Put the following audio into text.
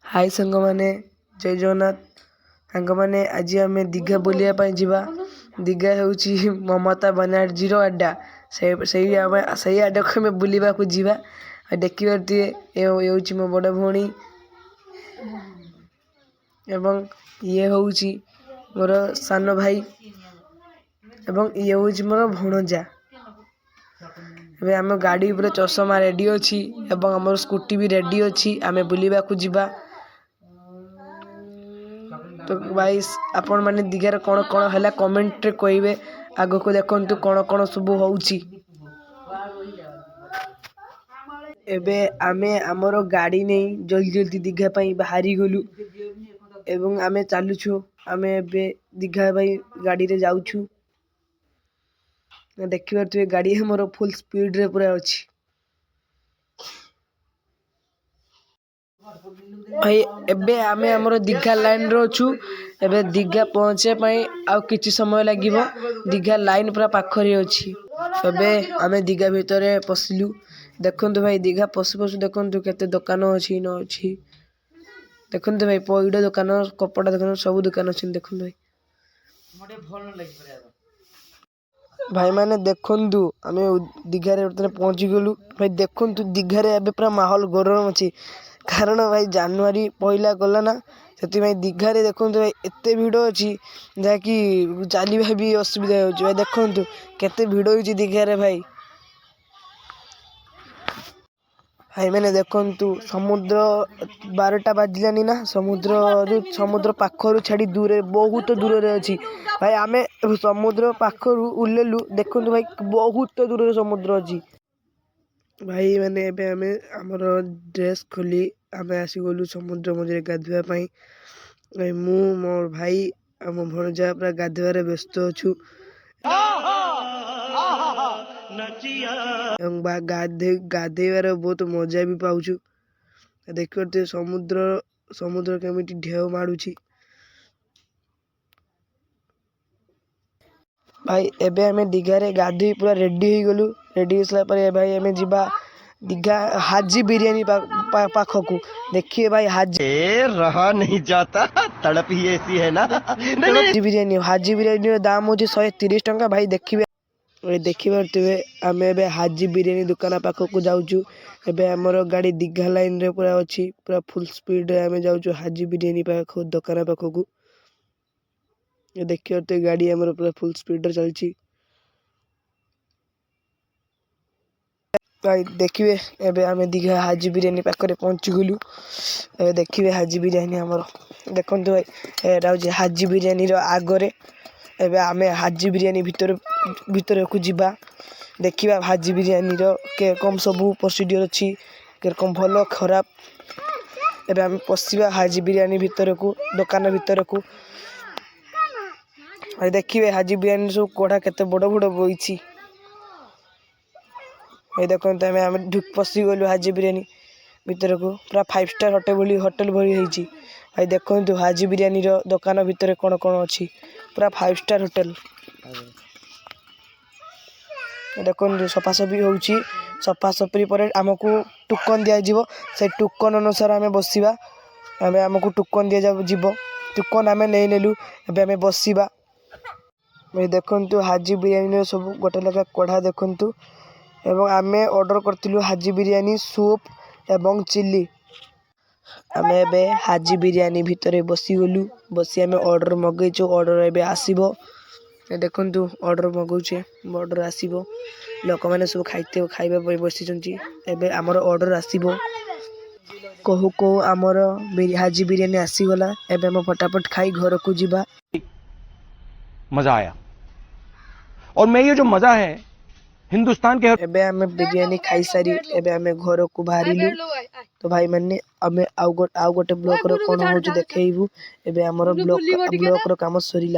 हाय सांग माने जय जगन्नाथ सांग माने आज आम दीघा बुलायापाई जावा। दीघा हूँ ममता बनर्जी अड्डा से अड्डा को आम बुलवा जा देखिए ये मो बड़ भौणी एवं ये हूँ मोर सान भाई एवं ये हूँ मोर भणजा। एबे आम गाड़ी पूरा चषमा रेडी अच्छी एवं आम स्कूटी भी रेडी अच्छी आम बुलवा जा। तो भाई आपण मैंने दीघार कौन कौन है कमेंट रे कहे आग को देखु कौन कौन सब होउची। एबे आमे आमर गाड़ी नहीं जल्दी जल्दी दीघा पाई बाहरी गलु एवं आमे चलुछु आमे एबे दीघा भाई गाड़ी रे जाउछु। देखिए तो गाड़ी हमर फुल स्पीड रे पूरा अच्छी। भाई एबे आमे हमर दीघा लाइन रो छु एबे दीघा पहुंचे पई आ किछि समय लागिवो। दीघा लाइन पूरा पाखरे अछि। एबे आमे दीघा भितरे पसिलु देखंतु भाई दीघा पसु पसु देखंतु केते दुकान अछि न अछि। देखंतु भाई पइडो दुकान कपड़ा दुकान सब दुकान अछि देखंतु भाई मोटे भल न लागि परे भाई माने देखंतु आमे दीघा रे पहुंची गेलु। भाई देखंतु दीघा रे एबे पूरा माहौल गरम अछि कारण भाई जनवरी पहला गला ना से दीघा रे देखंतु भाई एते भिड़ अच्छी जहाँकि चलवा भी असुविधा हो भाई देखंतु केते भिड़ हो दीघा रे भाई। भाई मैंने देखंतु समुद्र 12टा बाजिलानी ना समुद्र पाखरु छाड़ी दूर बहुत दूर रे अछि। भाई आमे समुद्र पाखरु उल्लेलु देखंतु भाई बहुत दूर रे समुद्र अछि। भाई मैंने एबे आमे हमर ड्रेस खोली आमे आसी गलु समुद्र मझे गाधुआ पाई। भाई मु मोर भाई आ मो भणजा पूरा गाधुआरे व्यस्त अछु एवं गाधेवार बहुत मजा भी पाउछु। देखते समुद्र केमिटी ढेउ मारुछि। भाई एबे आमे दीघा रे गाधी पूरा रेडी हो गलु। रेडी होसला पर भाई आमे जिबा दीघा हाजी बिरयानी पाखकू देखिए भाई हाजी रहा नहीं जाता तड़प ही ऐसी है ना। हाजी बिरयानी दाम हो 130 टंका। भाई देखिए आम ए हाजी बिरयानी दुकान पाखक जाऊँ एबे हमर गाड़ी दीघा लाइन रे पूरा अच्छी पूरा फुल स्पीड रे आम जाऊँ हाजी बिरयानी पाख दुकान पाखक। देखिए गाड़ी हमर पूरा फुल स्पीड रे चलची। भाई देखिए एबे आमे दीघा हाजी बिरयानी पाखरे पहुंची गलु। देखिए हाजी बिरयानी हमर देखंतु भाई एटा हो हाजी बिरयानी रो आगरे एबे आमे हाजी बिरयानी भीतर को जिबा देखिबा हाजी बिरयानी रो के कम सब प्रोसीजर अछि के कम भलो खराब। एबे आमे पसिबा हाजी बिरयानी भीतर को दुकान भीतर को भाई देखिए हाजी बिरयानी सब कोढ़ा केते बड़ बड़ बोइछि। भाई देखते आम ढुक पशि गलु हाजी बिरयानी भीतर को पूरा 5 स्टार होटल भरी होती। भाई देखते हाजी बिरयानी रो दुकान भीतर कौन कौन अच्छी पूरा 5 स्टार होटल। देखते सफासफी होची सफासफी पर आमको टोकन दिज्व से टोकन अनुसार आम बसवा आमको टोकन दिज्व टोकन आम नहीं नेलु एबे आम बसवा। भाई देखते हाजी बिरयानी सब गोटे लेखा कढ़ा देखु एवं आमे ऑर्डर करथिलु हाजी बिरयानी सूप एवं चिल्ली। आमे एबे हाजी बिरयानी भीतर बसी गलु बसी आमे ऑर्डर मगैछु ऑर्डर एबे आसीबो। देखंतु ऑर्डर मगौछे ऑर्डर आसीबो लोक माने सब खाइबा पई बसी चंती एबे हमर ऑर्डर आसीबो। कहू कहू हमर हाजी बिरयानी आसी गला एबे हम फटाफट खाई घर को जिबा। मजा आया और मैं ये जो मजा है हिंदुस्तान के एबे हमें बिरयानी खाई सारी एबे हमें घर को बाहरिलु। तो भाई माने हमें आउ गोटे ब्लॉक रो कोन हो देखैबू एबे हमर ब्लॉक रो काम सरीला।